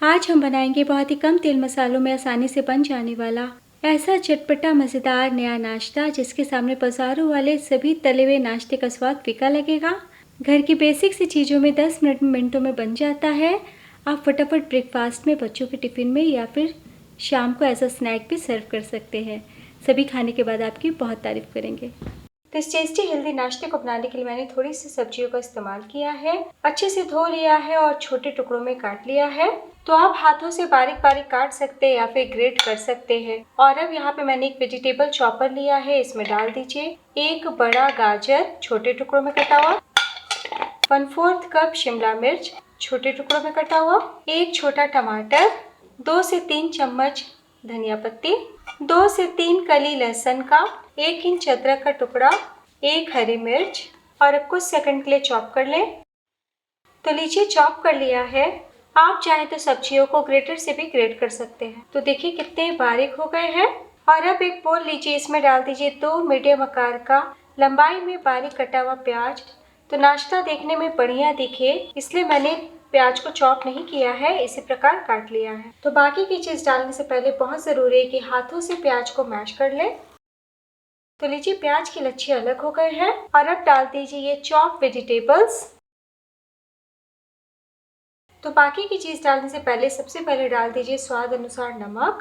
आज हम बनाएंगे बहुत ही कम तेल मसालों में आसानी से बन जाने वाला ऐसा चटपटा मज़ेदार नया नाश्ता जिसके सामने बाजारों वाले सभी तले हुए नाश्ते का स्वाद फीका लगेगा। घर की बेसिक सी चीज़ों में 10 मिनटों में बन जाता है। आप फटाफट ब्रेकफास्ट में, बच्चों के टिफ़िन में या फिर शाम को एज अ स्नैक भी सर्व कर सकते हैं। सभी खाने के बाद आपकी बहुत तारीफ़ करेंगे। तो इस टेस्टी हेल्दी नाश्ते को बनाने के लिए मैंने थोड़ी सी सब्जियों का इस्तेमाल किया है। अच्छे से धो लिया है और छोटे टुकड़ों में काट लिया है। तो आप हाथों से बारीक बारीक काट सकते हैं या फिर ग्रेट कर सकते हैं। और अब यहाँ पे मैंने एक वेजिटेबल चॉपर लिया है, इसमें डाल दीजिए। एक बड़ा गाजर छोटे टुकड़ों में कटा हुआ, 1/4 कप शिमला मिर्च छोटे टुकड़ों में कटा हुआ, एक छोटा टमाटर, 2 से 3 चम्मच धनिया पत्ती, 2 से 3 कली लहसुन का, 1 इंच अदरक का टुकड़ा, 1 हरी मिर्च और अब कुछ सेकंड के लिए चॉप कर लें। तो लीजिए चॉप कर लिया है। आप चाहे तो सब्जियों को ग्रेटर से भी ग्रेट कर सकते हैं। तो देखिए कितने बारीक हो गए हैं। और अब एक बोल लीजिए, इसमें डाल दीजिए 2 मीडियम आकार का लंबाई में बारीक कटा हुआ प्याज। तो नाश्ता देखने में बढ़िया दिखे इसलिए मैंने प्याज को चॉप नहीं किया है, इसी प्रकार काट लिया है। तो बाकी की चीज डालने से पहले बहुत जरूरी है कि हाथों से प्याज को मैश कर लें। तो लीजिए प्याज की लच्छी अलग हो गए हैं। और अब डाल दीजिए ये चॉप वेजिटेबल्स। तो बाकी की चीज डालने से पहले सबसे पहले डाल दीजिए स्वाद अनुसार नमक।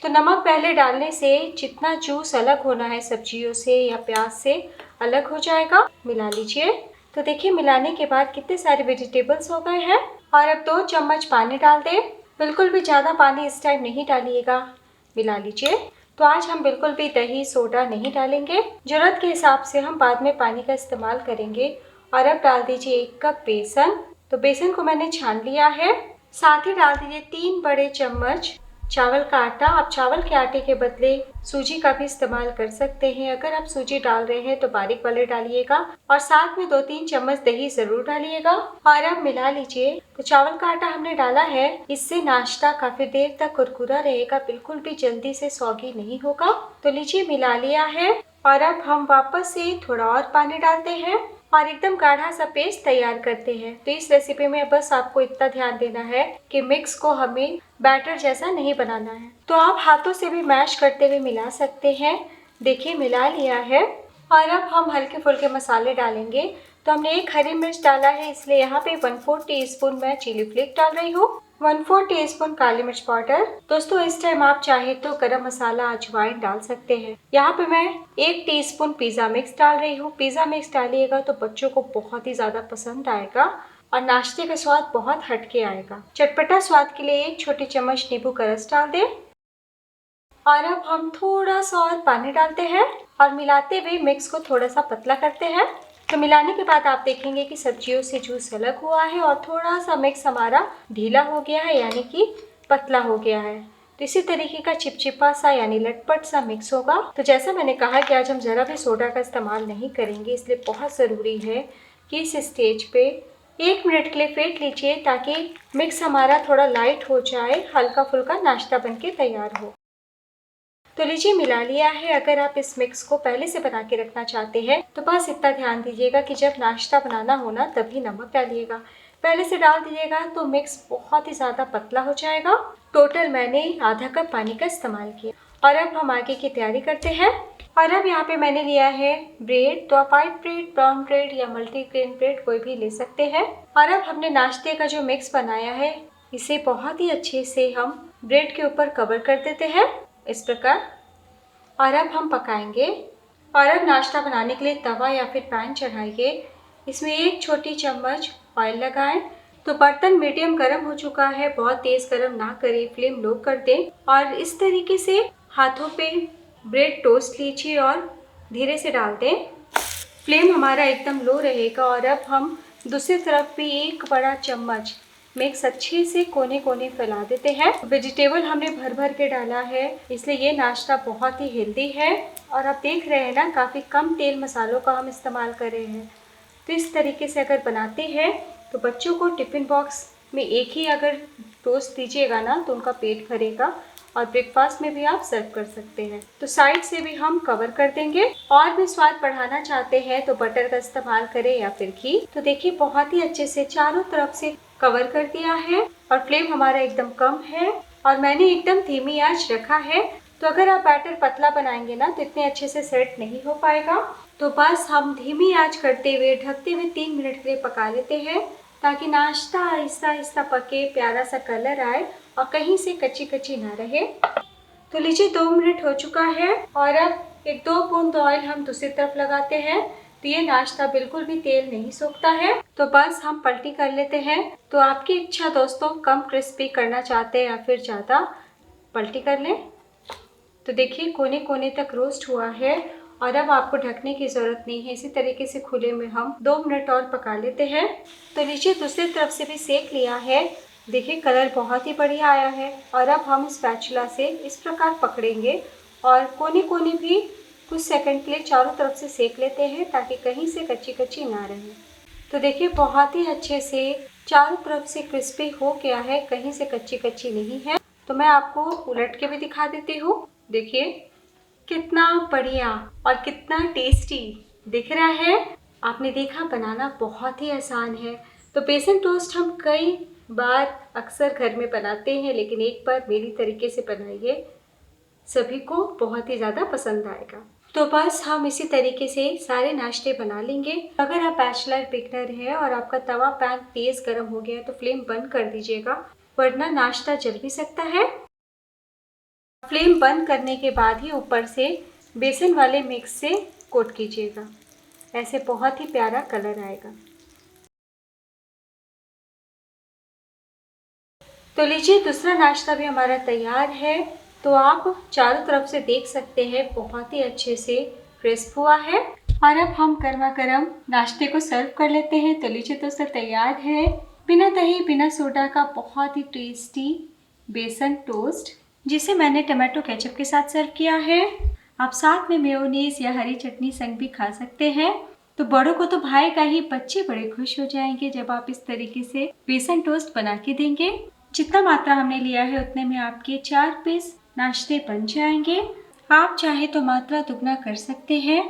तो नमक पहले डालने से जितना जूस अलग होना है सब्जियों से या प्याज से अलग हो जाएगा। मिला लीजिए। तो देखिए मिलाने के बाद कितने सारे वेजिटेबल्स हो गए हैं। और अब 2 चम्मच पानी डाल दें। बिल्कुल भी ज़्यादा पानी इस टाइम नहीं डालिएगा। मिला लीजिए। तो आज हम बिल्कुल भी दही सोडा नहीं डालेंगे, जरूरत के हिसाब से हम बाद में पानी का इस्तेमाल करेंगे। और अब डाल दीजिए 1 कप बेसन। तो बेसन को मैंने छान लिया है। साथ ही डाल दीजिए 3 बड़े चम्मच चावल का आटा। आप चावल के आटे के बदले सूजी का भी इस्तेमाल कर सकते हैं। अगर आप सूजी डाल रहे हैं तो बारीक वाले डालिएगा। और साथ में 2-3 चम्मच दही जरूर डालिएगा। और अब मिला लीजिए। तो चावल का आटा हमने डाला है, इससे नाश्ता काफी देर तक कुरकुरा रहेगा, बिल्कुल भी जल्दी से सौगी नहीं होगा। तो लीजिए मिला लिया है। और अब हम वापस से थोड़ा और पानी डालते हैं और एकदम गाढ़ा सा पेस्ट तैयार करते हैं। तो इस रेसिपी में बस आपको इतना ध्यान देना है कि मिक्स को हमें बैटर जैसा नहीं बनाना है। तो आप हाथों से भी मैश करते हुए मिला सकते हैं। देखिए मिला लिया है। और अब हम हल्के फुल्के मसाले डालेंगे। तो हमने 1 हरी मिर्च डाला है, इसलिए यहाँ पे 1/4 टीस्पून मैं चिली फ्लेक्स डाल रही हूँ, 1/4 टीस्पून काली मिर्च पाउडर। दोस्तों इस टाइम आप चाहे तो गरम मसाला अजवाइन डाल सकते हैं। यहाँ पे मैं 1 टीस्पून पिज्जा मिक्स डाल रही हूँ। पिज्जा मिक्स डालिएगा तो बच्चों को बहुत ही ज्यादा पसंद आएगा और नाश्ते का स्वाद बहुत हटके आएगा। चटपटा स्वाद के लिए 1 छोटी चम्मच नींबू का रस डाल दें। और अब हम थोड़ा सा और पानी डालते हैं और मिलाते हुए मिक्स को थोड़ा सा पतला करते हैं। तो मिलाने के बाद आप देखेंगे कि सब्जियों से जूस अलग हुआ है और थोड़ा सा मिक्स हमारा ढीला हो गया है, यानी कि पतला हो गया है। तो इसी तरीके का चिपचिपा सा यानी लटपट सा मिक्स होगा। तो जैसा मैंने कहा कि आज हम जरा भी सोडा का इस्तेमाल नहीं करेंगे, इसलिए बहुत ज़रूरी है कि इस स्टेज पे 1 मिनट के लिए फेंट लीजिए ताकि मिक्स हमारा थोड़ा लाइट हो जाए, हल्का फुल्का नाश्ता बनके तैयार हो। तो लीजिए मिला लिया है। अगर आप इस मिक्स को पहले से बना के रखना चाहते हैं तो बस इतना ध्यान दीजिएगा कि जब नाश्ता बनाना हो ना तभी नमक डालिएगा। पहले से डाल दीजिएगा तो मिक्स बहुत ही ज़्यादा पतला हो जाएगा। टोटल मैंने आधा कप पानी का इस्तेमाल किया। और अब हम आगे की तैयारी करते हैं। और अब यहाँ पे मैंने लिया है ब्रेड। तो आप व्हाइट ब्रेड, ब्राउन ब्रेड या मल्टीग्रेन ब्रेड कोई भी ले सकते हैं। और अब हमने नाश्ते का जो मिक्स बनाया है इसे बहुत ही अच्छे से हम ब्रेड के ऊपर कवर कर देते हैं इस प्रकार। और अब हम पकाएंगे। और अब नाश्ता बनाने के लिए तवा या फिर पैन चढ़ाइए। इसमें 1 छोटी चम्मच ऑयल लगाएं। तो बर्तन मीडियम गर्म हो चुका है, बहुत तेज गर्म ना करें, फ्लेम लो कर दें। और इस तरीके से हाथों पे ब्रेड टोस्ट लीजिए और धीरे से डाल दें। फ्लेम हमारा एकदम लो रहेगा। और अब हम दूसरी तरफ भी 1 बड़ा चम्मच मिक्स अच्छे से कोने कोने फैला देते हैं। वेजिटेबल हमने भर भर के डाला है, इसलिए ये नाश्ता बहुत ही हेल्दी है। और आप देख रहे हैं ना, काफ़ी कम तेल मसालों का हम इस्तेमाल कर रहे हैं। तो इस तरीके से अगर बनाते हैं तो बच्चों को टिफ़िन बॉक्स में एक ही अगर टोस्ट दीजिएगा ना तो उनका पेट भरेगा और ब्रेकफास्ट में भी आप सर्व कर सकते हैं। तो साइड से भी हम कवर कर देंगे। और भी स्वाद बढ़ाना चाहते हैं तो बटर का इस्तेमाल करें या फिर घी। तो देखिए बहुत ही अच्छे से चारों तरफ से कवर कर दिया है और फ्लेम हमारा एकदम कम है और मैंने एकदम धीमी आंच रखा है। तो अगर आप बैटर पतला बनाएंगे ना तो इतने अच्छे से सेट नहीं हो पाएगा। तो बस हम धीमी आंच करते हुए ढकते हुए 3 मिनट के लिए पका लेते हैं ताकि नाश्ता आहिस्ता आहिस्ता पके, प्यारा सा कलर आए और कहीं से कच्ची कच्ची ना रहे। तो लीजिए 2 मिनट हो चुका है और अब 1-2 बूंद ऑयल हम दूसरी तरफ लगाते हैं। तो ये नाश्ता बिल्कुल भी तेल नहीं सोखता है। तो बस हम पलटी कर लेते हैं। तो आपकी इच्छा दोस्तों, कम क्रिस्पी करना चाहते हैं या फिर ज़्यादा, पलटी कर लें। तो देखिए कोने कोने तक रोस्ट हुआ है और अब आपको ढकने की ज़रूरत नहीं है। इसी तरीके से खुले में हम 2 मिनट और पका लेते हैं। तो लीजिए दूसरी तरफ से भी सेक लिया है। देखिए कलर बहुत ही बढ़िया आया है और अब हम स्पैचुला से इस प्रकार पकड़ेंगे और कोने कोने भी कुछ सेकंड के लिए चारों तरफ से सेक लेते हैं ताकि कहीं से कच्ची कच्ची ना रहे। तो देखिए बहुत ही अच्छे से चारों तरफ से क्रिस्पी हो गया है, कहीं से कच्ची कच्ची नहीं है। तो मैं आपको उलट के भी दिखा देती हूँ। देखिए कितना बढ़िया और कितना टेस्टी दिख रहा है। आपने देखा बनाना बहुत ही आसान है। तो बेसन टोस्ट हम कई बार अक्सर घर में बनाते हैं, लेकिन एक बार मेरी तरीके से बनाइए, सभी को बहुत ही ज़्यादा पसंद आएगा। तो बस हम इसी तरीके से सारे नाश्ते बना लेंगे। अगर आप बैचलर बिगनर हैं और आपका तवा पैन तेज़ गर्म हो गया है तो फ्लेम बंद कर दीजिएगा, वरना नाश्ता जल भी सकता है। फ्लेम बंद करने के बाद ही ऊपर से बेसन वाले मिक्स से कोट कीजिएगा, ऐसे बहुत ही प्यारा कलर आएगा। तो लीजिए दूसरा नाश्ता भी हमारा तैयार है। तो आप चारों तरफ से देख सकते हैं बहुत ही अच्छे से क्रिस्प हुआ है और अब हम गर्मा गर्म नाश्ते को सर्व कर लेते हैं। तो लीजिए दोस्तों तैयार है बिना दही बिना सोडा का बहुत ही टेस्टी बेसन टोस्ट, जिसे मैंने टमाटो केचप के साथ सर्व किया है। आप साथ में मेयोनीज या हरी चटनी संग भी खा सकते हैं। तो बड़ों को तो भाएगा ही, बच्चे बड़े खुश हो जाएंगे जब आप इस तरीके से बेसन टोस्ट बना के देंगे। जितना मात्रा हमने लिया है उतने में आपके 4 पीस नाश्ते बन जाएंगे। आप चाहे तो मात्रा दुगना कर सकते हैं।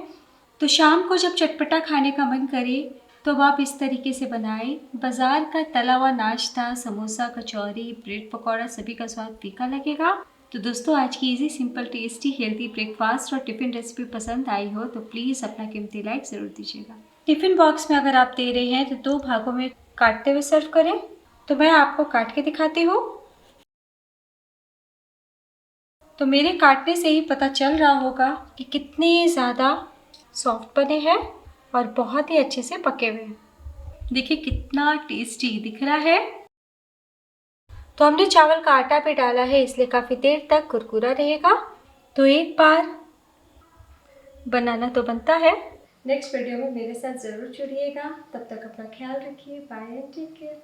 तो शाम को जब चटपटा खाने का मन करे तो आप इस तरीके से बनाएं। बाजार का तला हुआ नाश्ता, समोसा, कचौरी, ब्रेड पकौड़ा सभी का स्वाद फीका लगेगा। तो दोस्तों आज की easy simple tasty healthy breakfast और टिफ़िन रेसिपी पसंद आई हो तो प्लीज़ अपना कीमती लाइक ज़रूर दीजिएगा। टिफ़िन बॉक्स में अगर आप दे रहे हैं तो 2 भागों में काटते हुए सर्व करें। तो मैं आपको काट के दिखाती हूँ। तो मेरे काटने से ही पता चल रहा होगा कि कितने ज़्यादा सॉफ्ट बने हैं और बहुत ही अच्छे से पके हुए हैं। देखिए कितना टेस्टी दिख रहा है। तो हमने चावल का आटा भी डाला है इसलिए काफ़ी देर तक कुरकुरा रहेगा। तो एक बार बनाना तो बनता है। नेक्स्ट वीडियो में मेरे साथ ज़रूर जुड़िएगा। तब तक अपना ख्याल रखिए। Bye and take care.